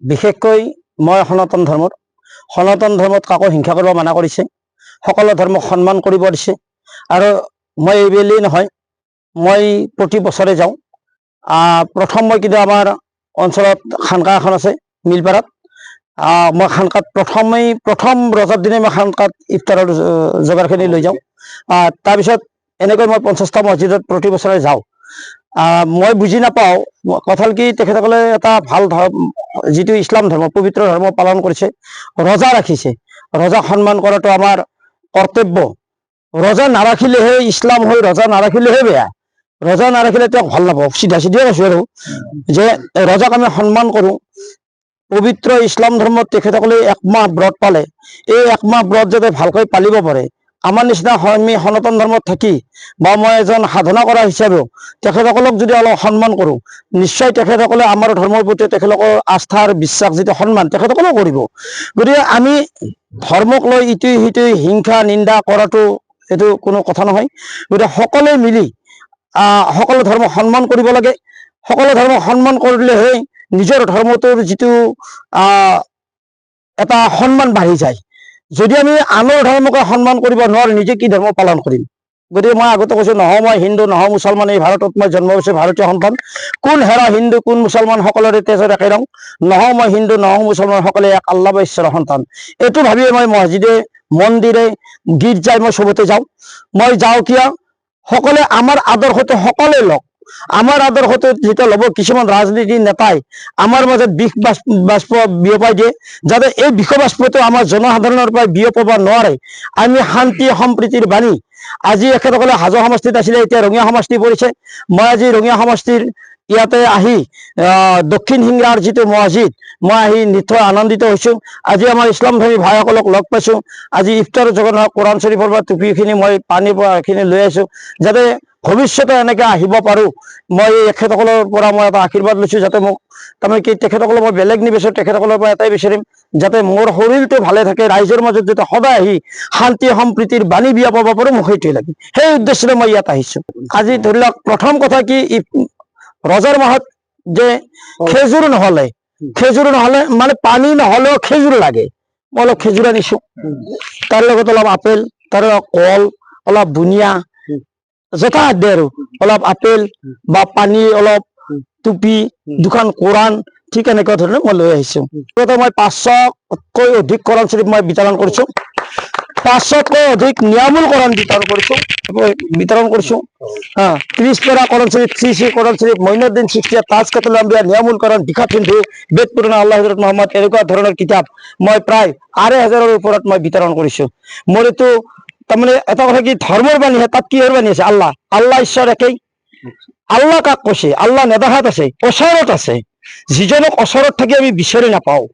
বিশেষকৈ মই সনাতন ধৰ্মত কাকো হিংসা কৰিব মানা কৰিছে, সকলো ধৰ্মক সন্মান কৰিব দিছে। আৰু মই এইবেলি নহয়, মই প্ৰতি বছৰে যাওঁ। প্ৰথম মই কিন্তু আমাৰ অঞ্চলত খানকা এখন আছে মিলপাৰাত, মই খানকাত প্ৰথম ৰজাৰ দিনে মই খানকাত ইফতাৰৰ যোগাৰখিনি লৈ যাওঁ। তাৰপিছত এনেকৈ মই 50টা মছজিদত প্ৰতি বছৰে যাওঁ। মই বুজি নাপাওঁ, কথা হ'ল কি তেখেতসকলে এটা ভাল ধৰ্ম, যিটো ইছলাম ধৰ্ম, পবিত্ৰ ধৰ্ম পালন কৰিছে, ৰজা ৰাখিছে। ৰজা সন্মান কৰাটো আমাৰ কৰ্তব্য। ৰজা নাৰাখিলেহে ইছলাম হয়, ৰজা নাৰাখিলেহে বেয়া। ৰজা নাৰাখিলে তেওঁক ভাল নাপাওঁ, চিধা কৈছোঁ আৰু যে ৰজাক আমি সন্মান কৰোঁ। পবিত্ৰ ইছলাম ধৰ্মত তেখেতসকলে 1 মাহ ব্ৰত পালে, এই 1 মাহ ব্ৰত যাতে ভালকৈ পালিব পাৰে। আমাৰ নিচিনা আমি সনাতন ধৰ্মত থাকি বা মই এজন সাধনা কৰা হিচাপেও তেখেতসকলক যদি অলপ সন্মান কৰোঁ, নিশ্চয় তেখেতসকলে আমাৰ ধৰ্মৰ প্ৰতি তেখেতলোকৰ আস্থাৰ বিশ্বাস যিটো সন্মান তেখেতসকলেও কৰিব। গতিকে আমি ধৰ্মক লৈ ইটোৱে সিটোৱে হিংসা নিন্দা কৰাটো এইটো কোনো কথা নহয়। গতিকে সকলোৱে মিলি সকলো ধৰ্মক সন্মান কৰিব লাগে। সকলো ধৰ্মক সন্মান কৰিলেহে নিজৰ ধৰ্মটোৰ যিটো এটা সন্মান বাঢ়ি যায়। যদি আমি আনৰ ধৰ্মকে সন্মান কৰিব নোৱাৰোঁ, নিজে কি ধৰ্ম পালন কৰিম? গতিকে মই আগতে কৈছোঁ, নহওঁ মই হিন্দু, নহওঁ মুছলমান, এই ভাৰতত মই জন্ম হৈছোঁ ভাৰতীয় সন্তান। কোন হেৰা হিন্দু, কোন মুছলমান, সকলোৰে তেজৰ একে ৰং। নহওঁ মই হিন্দু, নহওঁ মুছলমান, সকলোৱে এক আল্লাহ বা ঈশ্বৰৰ সন্তান। এইটো ভাবিয়ে মই মছজিদে, মন্দিৰে, গীৰ্জাই মই চবতে যাওঁ। মই যাওঁ কিয়? সকলোৱে আমাৰ আদৰ্শটো সকলোৱে লওক। আমাৰ আদৰ্শটো যেতিয়া ল'ব, কিছুমান ৰাজনীতিৰ নেতাই আমাৰ মাজত বিষ বাষ্প বিয়পাই দিয়ে, যাতে এই বিষ বাষ্পটো আমাৰ জনসাধাৰণৰ পৰা বিয়পাব নোৱাৰে। আমি শান্তি সম্প্ৰীতিৰ বাণী, আজি এখেতসকলে হাজো সমষ্টিত আছিলে, এতিয়া ৰঙিয়া সমষ্টি পৰিছে। মই আজি ৰঙিয়া সমষ্টিৰ ইয়াতে আহি দক্ষিণ সিংৰাৰ যিটো মছজিদ, মই আহি নিশ্চয় আনন্দিত হৈছোঁ। আজি আমাৰ ইছলামধৰ্মী ভাইসকলক লগ পাইছোঁ। আজি ইফতাৰ যোগান কোৰাণ শ্বৰীফৰ পৰা টুপিখিনি মই পানীৰ পৰা এইখিনি লৈ আছোঁ, যাতে ভৱিষ্যতে এনেকৈ আহিব পাৰোঁ। মই এখেতসকলৰ পৰা মই এটা আশীৰ্বাদ লৈছোঁ, যাতে মোক তাৰমানে কি তেখেতসকলে মই বেলেগ নিবিচাৰোঁ, তেখেতসকলৰ পৰা এটাই বিচাৰিম, যাতে মোৰ শৰীৰটো ভালে থাকে, ৰাইজৰ মাজত যাতে সদায় আহি শান্তি সম্প্ৰীতিৰ বাণী বিয়পাব পাৰোঁ, মোক সেইটোৱে লাগে। সেই উদ্দেশ্যৰে মই ইয়াত আহিছোঁ। আজি ধৰি লওক, প্ৰথম কথা কি, ৰজাৰ মাহত যে খেজুৰ নহ'লে মানে পানী নহ'লেও খেজুৰ লাগে। মই অলপ খেজুৰ আনিছোঁ, তাৰ লগত অলপ আপেল, তাৰ কল, অলপ বুনিয়া, যথাসাধ্য আৰু অলপ আপেল বা পানী অলপ, টুপি, 2খন কোৰাণ, ঠিক এনেকুৱা ধৰণে মই লৈ আহিছোঁ। মই 500তকৈ অধিক কোৰাণ শ্বৰীফ মই বিতৰণ কৰিছোঁ। 500তকৈ অধিক নিয়ামুল কোৰাণ বিতৰণ কৰিছোঁ। 30 পেৰা কোৰাণ শ্বৰীফ, 3 কোৰাণ শ্বৰীফ, মঈনুদ্দিন চিশতিয়া, তাজ কাতুল আম্বিয়া, নিয়ামুল কোৰাণ, বিশাত হিন্দু, বেদ পুৰাণ, আল্লাহ হযৰত মুহাম্মদ, এনেকুৱা ধৰণৰ কিতাপ মই প্ৰায় 2,500ৰ ওপৰত মই বিতৰণ কৰিছোঁ। মোৰ এইটো তাৰমানে এটা কথা কি, ধৰ্মৰ বাণীহে, তাত কিহৰ বাণী আছে? আল্লাহ ঈশ্বৰ একেই। আল্লাহ কাক কৈছে? আল্লাহ নেদেখাত আছে, ওচৰত আছে। যিজনক ওচৰত থাকি আমি বিচাৰি নাপাওঁ,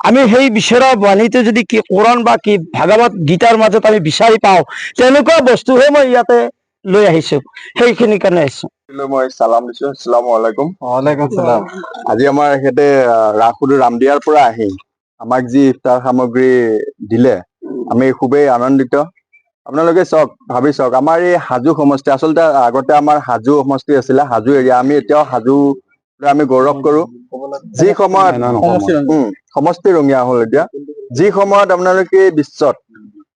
আমি সেই বিচৰা বাণীটো যদি কি কোৰাণ বা কি ভাগৱত গীতাৰ মাজত আমি বিচাৰি পাওঁ, তেনেকুৱা বস্তুহে মই ইয়াতে লৈ আহিছোঁ। সেইখিনি কাৰণে আহিছোঁ। মই চালাম দিছোঁ। আসসালামু আলাইকুম। ওয়ালাইকুম সালাম। আজি আমাৰ এখেতে ৰাসুদু ৰামদিয়াৰ পৰা আহি আমাক যি ইফতাৰ সামগ্ৰী দিলে, আমি খুবেই আনন্দিত। আপোনালোকে চাওক, ভাবি চাওক, আমাৰ এই হাজো সমষ্টি, আচলতে আগতে আমাৰ হাজো সমষ্টি আছিলে, হাজো এৰিয়া। আমি এতিয়াও হাজো আমি গৌৰৱ কৰোঁ। যি সময়ত সমষ্টি ৰঙিয়া হ'ল এতিয়া, যি সময়ত আপোনালোকে বিশ্বত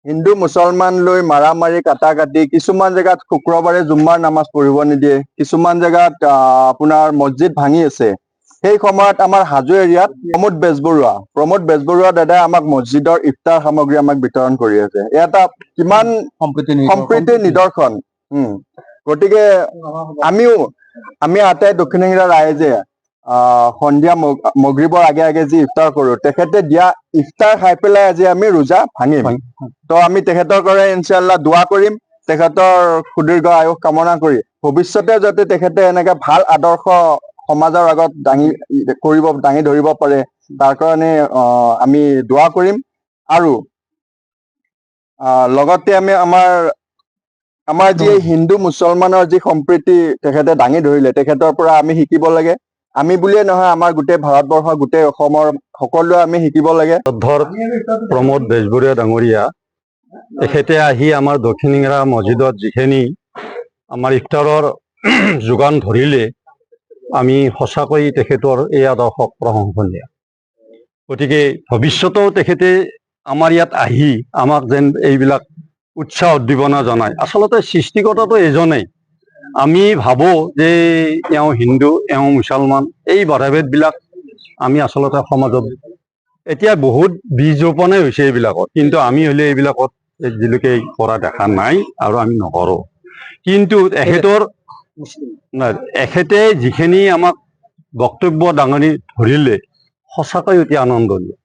হিন্দু মুছলমান লৈ মাৰামাৰি, কাটাকাটি, কিছুমান জেগাত শুক্ৰবাৰে জুম্মাৰ নামাজ পঢ়িব নিদিয়ে, কিছুমান জেগাত আপোনাৰ মছজিদ ভাঙি আছে, সেই সময়ত আমাৰ হাজো এৰিয়াত প্ৰমোদ বেজবৰুৱা দাদাই আমাক মছজিদৰ ইফতাৰ সামগ্ৰী আমাক বিতৰণ কৰি আছে। এটা কিমান সম্প্ৰীতিৰ নিদৰ্শন। গতিকে আমি আটাই দক্ষিণ সিংৰা ৰাইজে সন্ধিয়া মগৰিবৰ আগে আগে যি ইফতাৰ কৰোঁ, তেখেতে দিয়া ইফতাৰ খাই পেলাই আজি আমি ৰোজা ভাঙিম। তো আমি তেখেতৰ কাৰণে ইনশাআল্লাহ দোৱা কৰিম, তেখেতৰ সুদীৰ্ঘ আয়ুস কামনা কৰি ভৱিষ্যতে যাতে তেখেতে এনেকে ভাল আদৰ্শ সমাজৰ আগত দাঙি ধৰিব পাৰে, তাৰ কাৰণে আমি দোৱা কৰিম। আৰু লগতে আমি আমাৰ যি হিন্দু মুছলমানৰ যি সম্প্ৰীতি তেখেতে দাঙি ধৰিলে, তেখেতৰ পৰা আমি শিকিব লাগে। আমি বুলিয়ে নহয়, আমাৰ গোটেই ভাৰতবৰ্ষৰ, গোটেই অসমৰ সকলোৱে আমি শিকিব লাগে। প্ৰমোদ বেজবৰুৱা ডাঙৰীয়া তেখেতে আহি আমাৰ দক্ষিণ সিংৰা মছজিদত যিখিনি আমাৰ ইফতাৰৰ যোগান ধৰিলে, আমি সঁচাকৈ তেখেতৰ এই আদৰ্শক প্ৰশংসনীয়। গতিকে ভৱিষ্যতেও তেখেতে আমাৰ ইয়াত আহি আমাক যেন এইবিলাক উৎসাহ উদ্দীপনা জনায়। আচলতে সৃষ্টিকৰ্তাটো এজনেই। আমি ভাবোঁ যে এওঁ হিন্দু, এওঁ মুছলমান, এই ভেদাভেদবিলাক আমি আচলতে সমাজত এতিয়া বহুত বীজ ৰোপণেই হৈছে এইবিলাকত, কিন্তু আমি হ'লে এইবিলাকত আজিলৈকে কৰা দেখা নাই আৰু আমি নকৰোঁ। কিন্তু এখেতে যিখিনি আমাক বক্তব্য দাঙি ধৰিলে সঁচাকৈ অতি আনন্দনীয়।